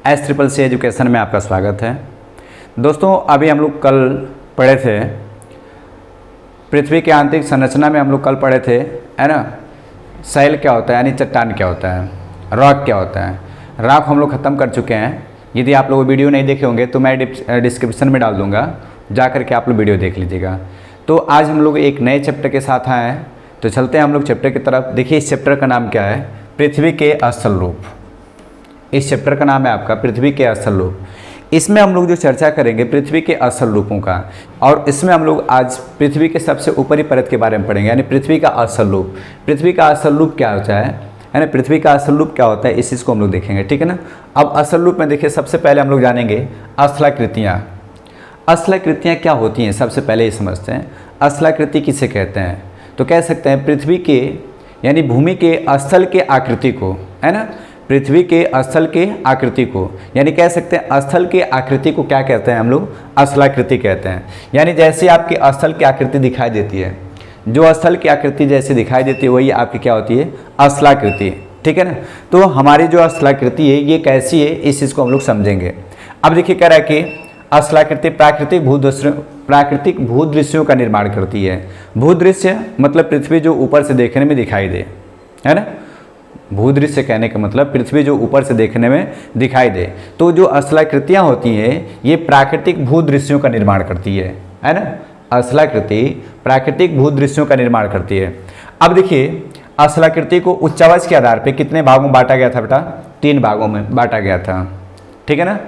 SCCC education में आपका स्वागत है। दोस्तों, अभी हम लोग कल पढ़े थे पृथ्वी की आंतरिक संरचना में। हम लोग कल पढ़े थे, है ना, सैल क्या होता है यानी चट्टान क्या होता है, रॉक क्या होता है। रॉक हम लोग ख़त्म कर चुके हैं। यदि आप लोग वीडियो नहीं देखे होंगे तो मैं डिस्क्रिप्शन में डाल दूँगा, जा कर के आप लोग वीडियो देख लीजिएगा। तो आज हम लोग एक नए चैप्टर के साथ आए हैं, तो चलते हैं हम लोग चैप्टर की तरफ। देखिए, इस चैप्टर का नाम क्या है, पृथ्वी के असल रूप। इस चैप्टर का नाम है आपका पृथ्वी के असल रूप। इसमें हम लोग जो चर्चा करेंगे पृथ्वी के असल रूपों का, और इसमें हम लोग आज पृथ्वी के सबसे ऊपरी परत के बारे में पढ़ेंगे, यानी पृथ्वी का असल रूप। पृथ्वी का असल रूप क्या होता है ना, पृथ्वी का असल रूप क्या होता है, इस चीज़ को हम लोग देखेंगे, ठीक है ना। अब असल रूप में देखिए, सबसे पहले हम लोग जानेंगे स्थलाकृतियाँ। स्थलाकृतियाँ क्या होती हैं, सबसे पहले ये समझते हैं। स्थलाकृति किसे कहते हैं, तो कह सकते हैं पृथ्वी के यानी भूमि के स्थल के आकृति को, है ना, पृथ्वी के स्थल के आकृति को, यानी कह सकते हैं स्थल के आकृति को क्या कहते हैं हम लोग, स्थलाकृति कहते हैं। यानी जैसे आपकी स्थल की आकृति दिखाई देती है, जो स्थल की आकृति जैसे दिखाई देती है वही आपकी क्या होती है, स्थलाकृति, ठीक है ना। तो हमारी जो स्थलाकृति है ये कैसी है, इस चीज़ को हम लोग समझेंगे। अब देखिए, कह रहा है कि स्थलाकृति प्राकृतिक भूदृश्यों का निर्माण करती है। भूदृश्य मतलब पृथ्वी जो ऊपर से देखने में दिखाई दे, है ना। भूदृश्य कहने का मतलब पृथ्वी जो ऊपर से देखने में दिखाई दे। तो जो स्थलाकृतियाँ होती हैं ये प्राकृतिक भूदृश्यों का निर्माण करती है ना। स्थलाकृति प्राकृतिक भूदृश्यों का निर्माण करती है। अब देखिए, स्थलाकृति को उच्चावच के आधार पे कितने भागों में बांटा गया था बेटा, 3 भागों में बांटा गया था, ठीक है ना।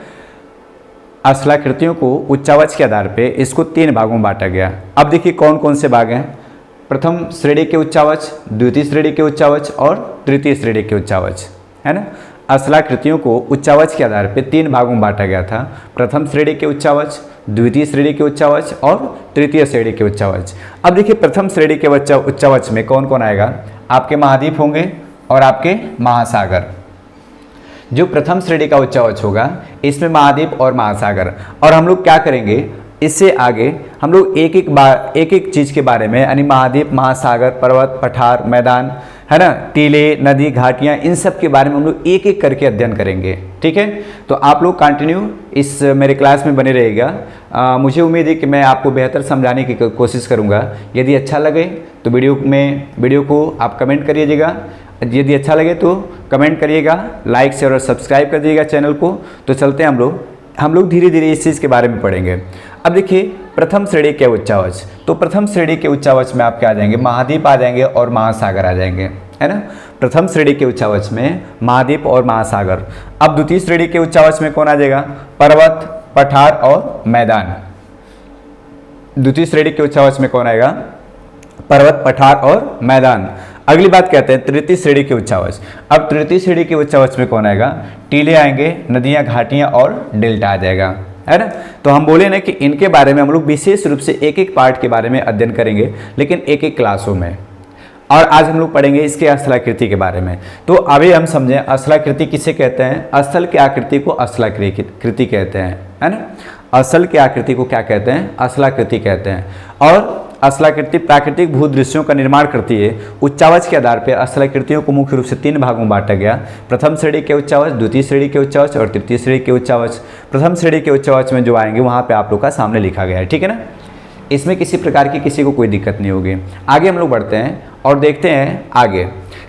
स्थलाकृतियों को उच्चावच के आधार पे इसको 3 भागों में बांटा गया। अब देखिए कौन कौन से भाग हैं, प्रथम श्रेणी के उच्चावच, द्वितीय श्रेणी के उच्चावच और तृतीय श्रेणी के उच्चावच, है ना। स्थलाकृतियों को उच्चावच के आधार पे 3 भागों में बांटा गया था, प्रथम श्रेणी के उच्चावच, द्वितीय श्रेणी के उच्चावच और तृतीय श्रेणी के उच्चावच। अब देखिए, प्रथम श्रेणी के उच्चावच में कौन कौन आएगा, आपके महाद्वीप होंगे और आपके महासागर। जो प्रथम श्रेणी का उच्चावच होगा इसमें महाद्वीप और महासागर। और हम लोग क्या करेंगे, इससे आगे हम लोग एक एक चीज़ के बारे में, यानी महाद्वीप, महासागर, पर्वत, पठार, मैदान, है ना, टीले, नदी, घाटियाँ, इन सब के बारे में हम लोग एक एक करके अध्ययन करेंगे, ठीक है। तो आप लोग कंटिन्यू इस मेरे क्लास में बने रहिएगा। मुझे उम्मीद है कि मैं आपको बेहतर समझाने की कोशिश करूँगा। यदि अच्छा लगे तो वीडियो को आप कमेंट करिएगा, यदि अच्छा लगे तो कमेंट करिएगा, लाइक शेयर और सब्सक्राइब कर दीजिएगा चैनल को। तो चलते हैं हम लोग धीरे धीरे इस चीज़ के बारे में पढ़ेंगे। अब देखिए, प्रथम श्रेणी के उच्चावच, तो प्रथम श्रेणी के उच्चावच में आप क्या आ जाएंगे, महाद्वीप आ जाएंगे और महासागर आ जाएंगे, है ना। प्रथम श्रेणी के उच्चावच में महाद्वीप और महासागर। अब द्वितीय श्रेणी के उच्चावच में कौन आ जाएगा, पर्वत, पठार और मैदान। द्वितीय श्रेणी के उच्चावच में कौन आएगा, पर्वत, पठार और मैदान। अगली बात कहते हैं तृतीय श्रेणी के उच्चावच। अब तृतीय श्रेणी के उच्चावच में कौन आएगा, टीले आएंगे, नदियां, घाटियां और डेल्टा आ जाएगा, है ना। तो हम बोले ना कि इनके बारे में हम लोग विशेष रूप से एक एक पार्ट के बारे में अध्ययन करेंगे, लेकिन एक एक क्लासों में। और आज हम लोग पढ़ेंगे इसके स्थलाकृति के बारे में। तो अभी हम समझें स्थलाकृति किसे कहते हैं। स्थल की आकृति को स्थलाकृति कहते हैं, है ना। स्थल की आकृति को क्या कहते हैं, स्थलाकृति कहते हैं। और स्थलाकृति प्राकृतिक भूदृश्यों का निर्माण करती है। उच्चावच के आधार पर स्थलाकृतियों को मुख्य रूप से 3 भागों में बांटा गया, प्रथम श्रेणी के उच्चावच, द्वितीय श्रेणी के उच्चावच और तृतीय श्रेणी के उच्चावच। प्रथम श्रेणी के उच्चावच में जो आएंगे वहाँ पे आप लोग का सामने लिखा गया है, ठीक है ना। इसमें किसी प्रकार की किसी को कोई दिक्कत नहीं होगी। आगे हम लोग बढ़ते हैं और देखते हैं आगे।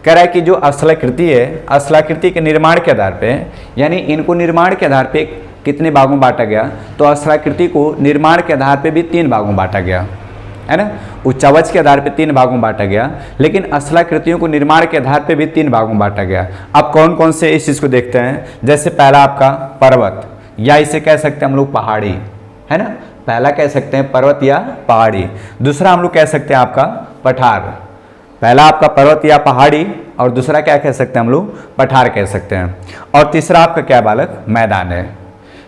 कह रहा है कि जो स्थलाकृति है, स्थलाकृति के निर्माण के आधार पर, यानी इनको निर्माण के आधार पर कितने भागों में बांटा गया, तो स्थलाकृति को निर्माण के आधार पर भी 3 भागों में बांटा गया, है ना। उच्चावच के आधार पे 3 भागों में बांटा गया, लेकिन स्थलाकृतियों को निर्माण के आधार पे भी 3 भागों में बांटा गया। अब कौन कौन से इस चीज़ को देखते हैं। जैसे पहला आपका पर्वत, या इसे कह सकते हैं हम लोग पहाड़ी, है ना। पहला कह सकते हैं पर्वत या पहाड़ी। दूसरा हम लोग कह सकते हैं आपका पठार। पहला आपका पर्वत या पहाड़ी और दूसरा क्या कह सकते हैं हम लोग, पठार कह सकते हैं। और तीसरा आपका क्या बालक, मैदान है।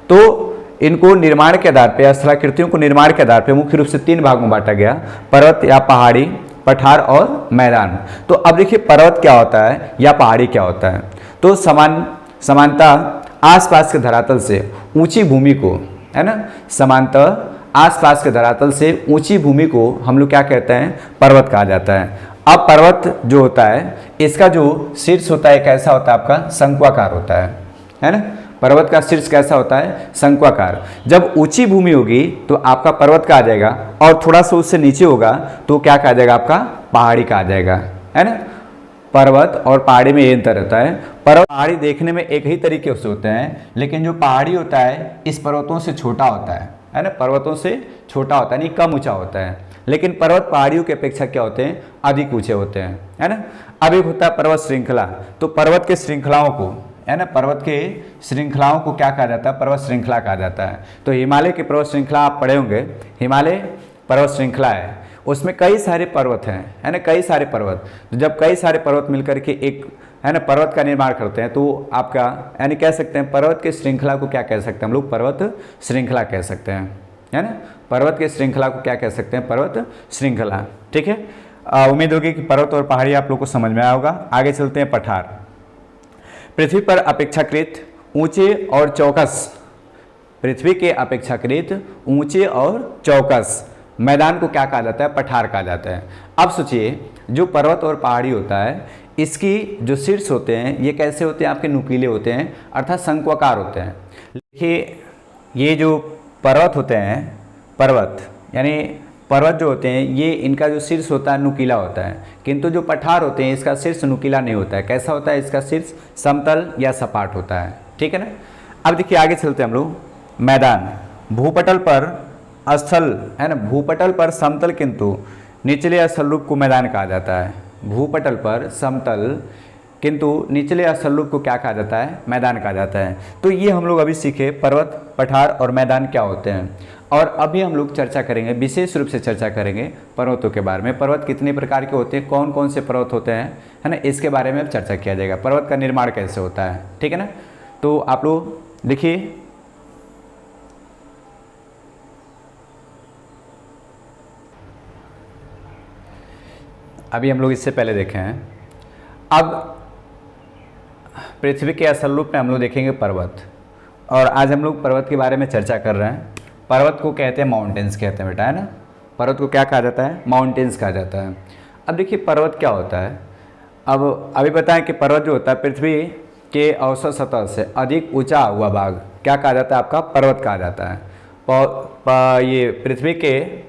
तो इनको निर्माण के आधार पर, स्थलाकृतियों को निर्माण के आधार पर मुख्य रूप से 3 भागों में बांटा गया, पर्वत या पहाड़ी, पठार और मैदान। तो अब देखिए, पर्वत क्या होता है या पहाड़ी क्या होता है। तो समानता आसपास के धरातल से ऊंची भूमि को, है ना, समानता आसपास के धरातल से ऊंची भूमि को हम लोग क्या कहते हैं, पर्वत कहा जाता है। अब पर्वत जो होता है इसका जो शीर्ष होता है कैसा होता है आपका, शंक्वाकार होता है ना। पर्वत का शीर्ष कैसा होता है, शंक्वाकार। जब ऊंची भूमि होगी तो आपका पर्वत का आ जाएगा, और थोड़ा सा उससे नीचे होगा तो क्या कहा जाएगा, आपका पहाड़ी का आ जाएगा, है ना। पर्वत और पहाड़ी में ये अंतर रहता है। पर्वत पहाड़ी देखने में एक ही तरीके से होते हैं, लेकिन जो पहाड़ी होता है इस पर्वतों से छोटा होता है ना, पर्वतों से छोटा होता है, नहीं कम ऊंचा होता है। लेकिन पर्वत पहाड़ियों की अपेक्षा क्या होते हैं, अधिक ऊंचे होते हैं, है ना। अब एक होता है पर्वत श्रृंखला, तो पर्वत के श्रृंखलाओं को, है ना, पर्वत के श्रृंखलाओं को क्या कहा जाता है, पर्वत श्रृंखला कहा जाता है। तो हिमालय की पर्वत श्रृंखला आप पढ़े होंगे, हिमालय पर्वत श्रृंखला है, उसमें कई सारे पर्वत हैं, है ना, कई सारे पर्वत। तो जब कई सारे पर्वत मिलकर के एक, है ना, पर्वत का निर्माण करते हैं तो आपका, यानी कह सकते हैं पर्वत के श्रृंखला को क्या कह सकते हैं हम लोग, पर्वत श्रृंखला कह सकते हैं, है ना। पर्वत के श्रृंखला को क्या कह सकते हैं, पर्वत श्रृंखला। ठीक है, उम्मीद होगी कि पर्वत और पहाड़ी आप लोग को समझ में आया होगा। आगे चलते हैं पठार। पृथ्वी पर अपेक्षाकृत ऊंचे और चौकस, पृथ्वी के अपेक्षाकृत ऊंचे और चौकस मैदान को क्या कहा जाता है, पठार कहा जाता है। अब सोचिए, जो पर्वत और पहाड़ी होता है इसकी जो शीर्ष होते हैं ये कैसे होते हैं, आपके नुकीले होते हैं, अर्थात शंक्वाकार होते हैं। देखिए ये जो पर्वत होते हैं, पर्वत यानी पर्वत जो होते हैं ये, इनका जो शीर्ष होता है नुकीला होता है, किंतु जो पठार होते हैं इसका शीर्ष नुकीला नहीं होता है। कैसा होता है, इसका शीर्ष समतल या सपाट होता है। ठीक है ना। अब देखिए आगे चलते हैं हम लोग। मैदान, भूपटल पर स्थल, है ना, भूपटल पर समतल किंतु निचले स्थल रूप को मैदान कहा जाता है। भूपटल पर समतल किंतु निचले स्थल रूप को क्या कहा जाता है, मैदान कहा जाता है। तो ये हम लोग अभी सीखे पर्वत, पठार और मैदान क्या होते हैं। और अभी हम लोग चर्चा करेंगे, विशेष रूप से चर्चा करेंगे पर्वतों के बारे में। पर्वत कितने प्रकार के होते हैं, कौन कौन से पर्वत होते हैं, है ना, इसके बारे में अब चर्चा किया जाएगा। पर्वत का निर्माण कैसे होता है, ठीक है ना। तो आप लोग देखिए, अभी हम लोग इससे पहले देखे हैं। अब पृथ्वी के असल रूप में हम लोग देखेंगे पर्वत, और आज हम लोग पर्वत के बारे में चर्चा कर रहे हैं। पर्वत को कहते हैं माउंटेन्स कहते हैं बेटा, है ना। पर्वत को क्या कहा जाता है, माउंटेन्स कहा जाता है। अब देखिए पर्वत क्या होता है। अब अभी बताएं कि पर्वत जो होता है पृथ्वी के औसत सतह से अधिक ऊंचा हुआ भाग क्या कहा जाता है, आपका पर्वत कहा जाता है। ये पृथ्वी के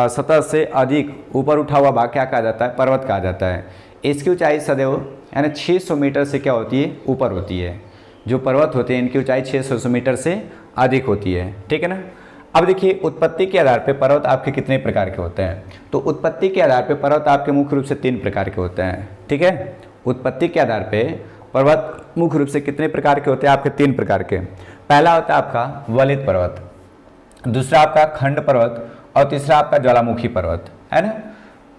सतह से अधिक ऊपर उठा हुआ भाग क्या कहा जाता है, पर्वत कहा जाता है। इसकी ऊंचाई सदैव यानी 600 मीटर से क्या होती है, ऊपर होती है। जो पर्वत होते हैं इनकी ऊंचाई 600 मीटर से अधिक होती है, ठीक है ना। अब देखिए उत्पत्ति के आधार पे पर्वत आपके कितने प्रकार के होते हैं। तो उत्पत्ति के आधार पे पर्वत आपके मुख्य रूप से 3 प्रकार के होते हैं, ठीक है। उत्पत्ति के आधार पे पर्वत मुख्य रूप से कितने प्रकार के होते हैं, आपके 3 प्रकार के। पहला होता है आपका वलित पर्वत, दूसरा आपका खंड पर्वत, और तीसरा आपका ज्वालामुखी पर्वत, है ना।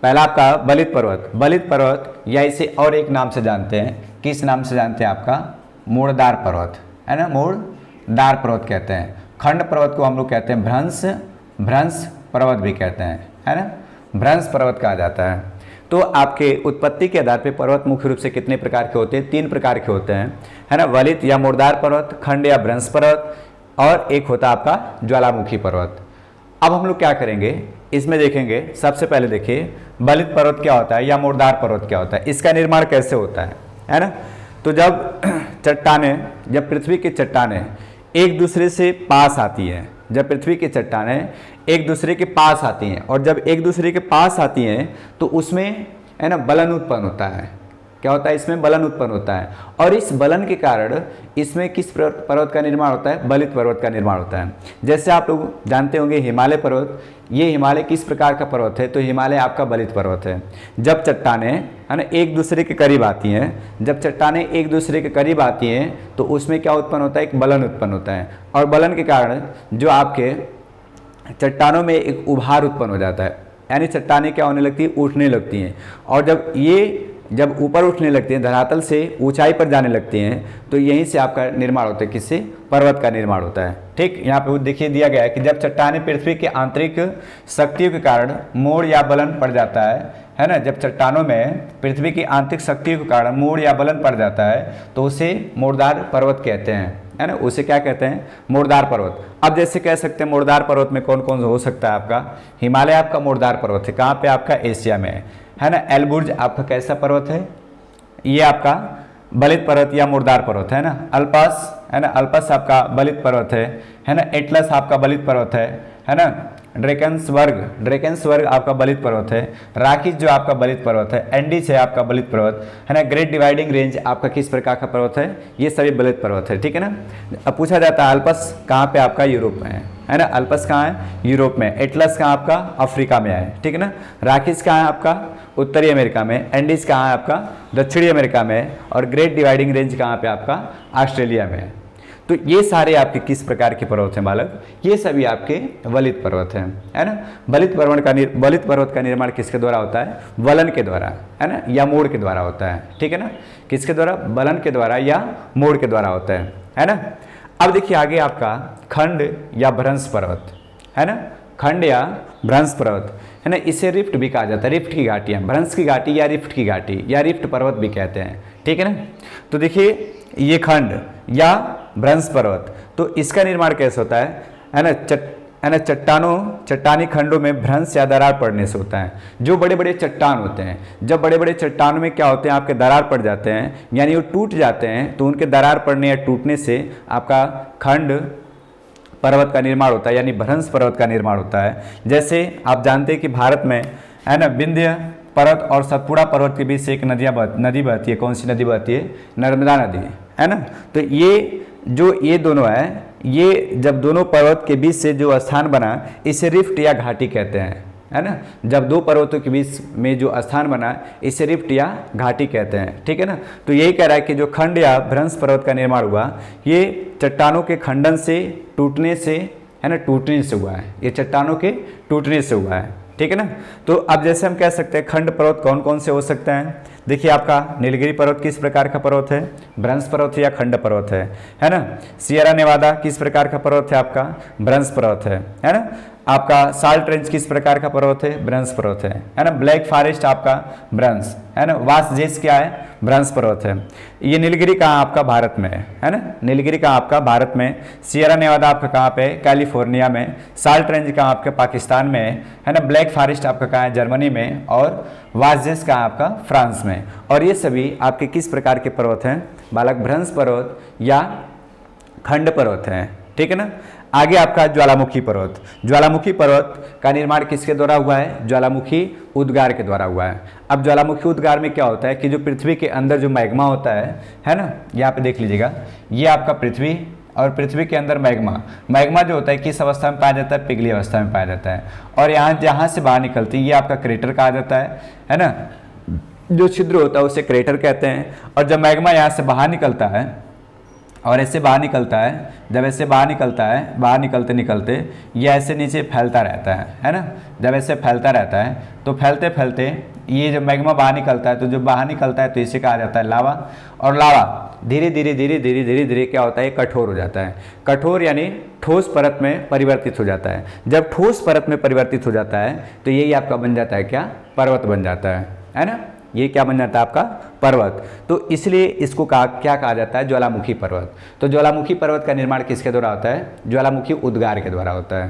पहला आपका वलित पर्वत। वलित पर्वत या इसे और एक नाम से जानते हैं, किस नाम से जानते हैं, आपका मोड़दार पर्वत, है ना, मोड़दार पर्वत कहते हैं। खंड पर्वत को हम लोग कहते हैं भ्रंश पर्वत भी कहते हैं, है ना, भ्रंश पर्वत कहा जाता है। तो आपके उत्पत्ति के आधार पे पर्वत मुख्य रूप से कितने प्रकार के होते हैं, 3 प्रकार के होते हैं, है ना। वलित या मोड़दार पर्वत, खंड या भ्रंश पर्वत, और एक होता है आपका ज्वालामुखी पर्वत। अब हम लोग क्या करेंगे, इसमें देखेंगे। सबसे पहले देखिए वलित पर्वत क्या होता है या मोड़दार पर्वत क्या होता है, इसका निर्माण कैसे होता है ना। तो जब चट्टानें, जब पृथ्वी की चट्टानें एक दूसरे से पास आती हैं, जब पृथ्वी की चट्टानें एक दूसरे के पास आती हैं, और जब एक दूसरे के पास आती हैं तो उसमें, है ना, बलन उत्पन्न होता है। क्या होता है, इसमें बलन उत्पन्न होता है, और इस बलन के कारण इसमें किस पर्वत का निर्माण होता है, वलित पर्वत का निर्माण होता है। जैसे आप लोग जानते होंगे हिमालय पर्वत, ये हिमालय किस प्रकार का पर्वत है, तो हिमालय आपका वलित पर्वत है। जब चट्टानें, है ना, एक दूसरे के करीब आती हैं, जब चट्टानें एक दूसरे के करीब आती हैं तो उसमें क्या उत्पन्न होता है, एक बलन उत्पन्न होता है, और बलन के कारण जो आपके चट्टानों में एक उभार उत्पन्न हो जाता है, यानी चट्टानें क्या होने लगती है, उठने लगती हैं। और जब ऊपर उठने लगती हैं, धरातल से ऊंचाई पर जाने लगती हैं, तो यहीं से आपका निर्माण होता है, किससे, पर्वत का निर्माण होता है। ठीक, यहाँ पे देखिए दिया गया है कि जब चट्टानें पृथ्वी के आंतरिक शक्तियों के कारण मोड़ या बलन पड़ जाता है ना, जब चट्टानों में पृथ्वी की आंतरिक शक्तियों के कारण मोड़ या बलन पड़ जाता है तो उसे मोड़दार पर्वत कहते हैं, है ना, उसे क्या कहते हैं, मोड़दार पर्वत। अब जैसे कह सकते हैं मोड़दार पर्वत में कौन कौन हो सकता है, आपका हिमालय आपका मोड़दार पर्वत है। कहाँ पे, आपका एशिया में, है ना। एल्बुर्ज आपका कैसा पर्वत है, ये आपका बलित पर्वत या मुर्दार पर्वत है ना। अल्पस है ना, अल्पस आपका बलित पर्वत है ना। एटलस आपका बलित पर्वत है ना। ड्रेकेंसवर्ग आपका बलित पर्वत है। राकीज जो आपका बलित पर्वत है। एंडीज है आपका बलित पर्वत है ना। ग्रेट डिवाइडिंग रेंज आपका किस प्रकार का पर्वत है, ये सभी बलित पर्वत है, ठीक है ना। अब पूछा जाता है अल्पस कहाँ पे आपका, यूरोप में है ना। अल्पस कहाँ है, यूरोप में। एटलस कहाँ आपका, अफ्रीका में है, ठीक है ना। राकीज कहाँ है आपका, उत्तरी अमेरिका में। एंडीज कहाँ है आपका, दक्षिणी अमेरिका में। और ग्रेट डिवाइडिंग रेंज कहाँ पे आपका, ऑस्ट्रेलिया में है। तो ये सारे आपके किस प्रकार के पर्वत हैं बालक, ये सभी आपके बलित पर्वत हैं, है ना। बलित पर्वत का निर्माण किसके द्वारा होता है, वलन के द्वारा, है ना, या मोड़ के द्वारा होता है, ठीक है ना। किसके द्वारा, वलन के द्वारा या मोड़ के द्वारा होता है ना। अब देखिए आगे आपका खंड या भ्रंश पर्वत, है ना। खंड या भ्रंश पर्वत, है ना, इसे रिफ्ट भी कहा जाता है। रिफ्ट की घाटियाँ, भ्रंश की घाटी या रिफ्ट की घाटी या रिफ्ट पर्वत भी कहते हैं, ठीक है ना। तो देखिए ये खंड या भ्रंश पर्वत, तो इसका निर्माण कैसे होता है ना। चट्टानी खंडों में भ्रंश या दरार पड़ने से होता है। जो बड़े बड़े चट्टान होते हैं, जब बड़े बड़े चट्टानों में क्या होते हैं, आपके दरार पड़ जाते हैं, यानी वो टूट जाते हैं, तो उनके दरार पड़ने या टूटने से आपका खंड पर्वत का निर्माण होता है, यानी भ्रंश पर्वत का निर्माण होता है। जैसे आप जानते हैं कि भारत में, है ना, विंध्य पर्वत और सतपुड़ा पर्वत के बीच से एक नदी बहती है। कौन सी नदी बहती है, नर्मदा नदी, है ना। तो ये दोनों है, ये जब दोनों पर्वत के बीच से जो स्थान बना, इसे रिफ्ट या घाटी कहते हैं, है ना। जब दो पर्वतों के बीच में जो स्थान बना, इसे रिफ्ट या घाटी कहते हैं, ठीक है ना। तो यही कह रहा है कि जो खंड या भ्रंश पर्वत का निर्माण हुआ, ये चट्टानों के खंडन से, टूटने से, है ना, टूटने से हुआ है। ये चट्टानों के टूटने से हुआ है, ठीक है ना। तो अब जैसे हम कह सकते हैं खंड पर्वत कौन कौन से हो सकते हैं। देखिए आपका नीलगिरी पर्वत किस प्रकार का पर्वत है, भ्रंश पर्वत है या खंड पर्वत है ना। सियरा नेवादा किस प्रकार का पर्वत है, आपका भ्रंश पर्वत है ना। आपका साल्ट रेंज किस प्रकार का पर्वत है, भ्रंश पर्वत है ना। ब्लैक फॉरेस्ट आपका भ्रंश, है ना। वासजेस क्या है, भ्रंश पर्वत है। ये नीलगिरी कहाँ आपका, भारत में है ना। नीलगिरी कहाँ आपका, भारत में। सियरा नेवादा आपका कहाँ पे, कैलिफोर्निया में। साल्ट रेंज कहाँ आपके, पाकिस्तान में, है ना। ब्लैक फॉरेस्ट आपका कहाँ है, जर्मनी में। और वासजेस कहाँ आपका, फ्रांस में। और ये सभी आपके किस प्रकार के पर्वत हैं बालक, भ्रंश पर्वत या खंड पर्वत हैं, ठीक है ना। आगे आपका ज्वालामुखी पर्वत। ज्वालामुखी पर्वत का निर्माण किसके द्वारा हुआ है, ज्वालामुखी उद्गार के द्वारा हुआ है। अब ज्वालामुखी उद्गार में क्या होता है कि जो पृथ्वी के अंदर जो मैग्मा होता है ना, यहाँ पे देख लीजिएगा, ये आपका पृथ्वी और पृथ्वी के अंदर मैग्मा जो होता है किस अवस्था में पाया जाता है, पिघली अवस्था में पाया जाता है। और जहाँ से बाहर निकलती है, ये आपका क्रेटर कहा जाता है ना। जो छिद्र होता है उसे क्रेटर कहते हैं। और जब मैग्मा यहाँ से बाहर निकलता है और ऐसे बाहर निकलता है, जब ऐसे बाहर निकलता है, बाहर निकलते निकलते ये ऐसे नीचे फैलता रहता है ना। जब ऐसे फैलता रहता है तो फैलते फैलते ये जब मैग्मा बाहर निकलता है, तो जब बाहर निकलता है तो इसे कहा जाता है लावा। और लावा धीरे धीरे क्या होता है, कठोर हो जाता है। कठोर यानी ठोस परत में परिवर्तित हो जाता है। जब ठोस परत में परिवर्तित हो जाता है तो यही आपका बन जाता है क्या, पर्वत बन जाता है ना। ये क्या बन जाता है आपका, पर्वत। तो इसलिए इसको क्या कहा जाता है, ज्वालामुखी पर्वत। तो ज्वालामुखी पर्वत का निर्माण किसके द्वारा होता है, ज्वालामुखी उद्गार के द्वारा होता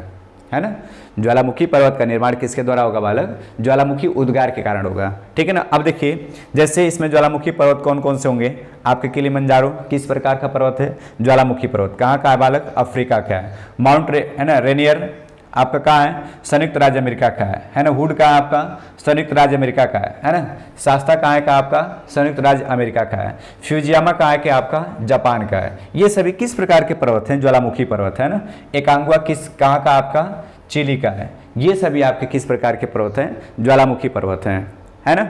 है ना। ज्वालामुखी पर्वत का निर्माण किसके द्वारा होगा बालक, ज्वालामुखी उद्गार के कारण होगा, ठीक है ना। अब देखिए जैसे इसमें ज्वालामुखी पर्वत कौन कौन से होंगे, आपके किलिमंजारो किस प्रकार का पर्वत है, ज्वालामुखी पर्वत। कहाँ का है बालक, अफ्रीका का है। माउंट है ना, रेनियर आपका कहाँ है, संयुक्त राज्य अमेरिका का है ना। हुड कहाँ है आपका, संयुक्त राज्य अमेरिका का है ना। शास्ता कहाँ है का आपका, संयुक्त राज्य अमेरिका का है। फ्यूजियामा कहाँ है कि आपका, जापान का है। ये सभी किस प्रकार के पर्वत हैं, ज्वालामुखी पर्वत है ना। एकांगुआ कहाँ का आपका, चिली का है। ये सभी आपके किस प्रकार के पर्वत हैं, ज्वालामुखी पर्वत हैं, है ना।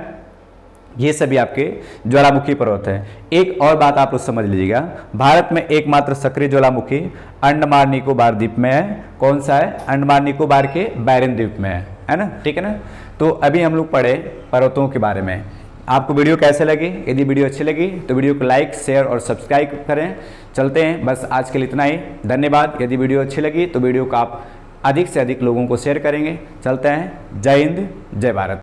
ये सभी आपके ज्वालामुखी पर्वत है। एक और बात आप लोग समझ लीजिएगा, भारत में एकमात्र सक्रिय ज्वालामुखी अंडमान निकोबार द्वीप में है। कौन सा है, अंडमान निकोबार के बैरन द्वीप में है ना, ठीक है ना। तो अभी हम लोग पढ़े पर्वतों के बारे में। आपको वीडियो कैसे लगी, यदि वीडियो अच्छी लगी तो वीडियो को लाइक, शेयर और सब्सक्राइब करें। चलते हैं, बस आज के लिए इतना ही, धन्यवाद। यदि वीडियो अच्छी लगी तो वीडियो को आप अधिक से अधिक लोगों को शेयर करेंगे। चलते हैं, जय हिंद, जय भारत।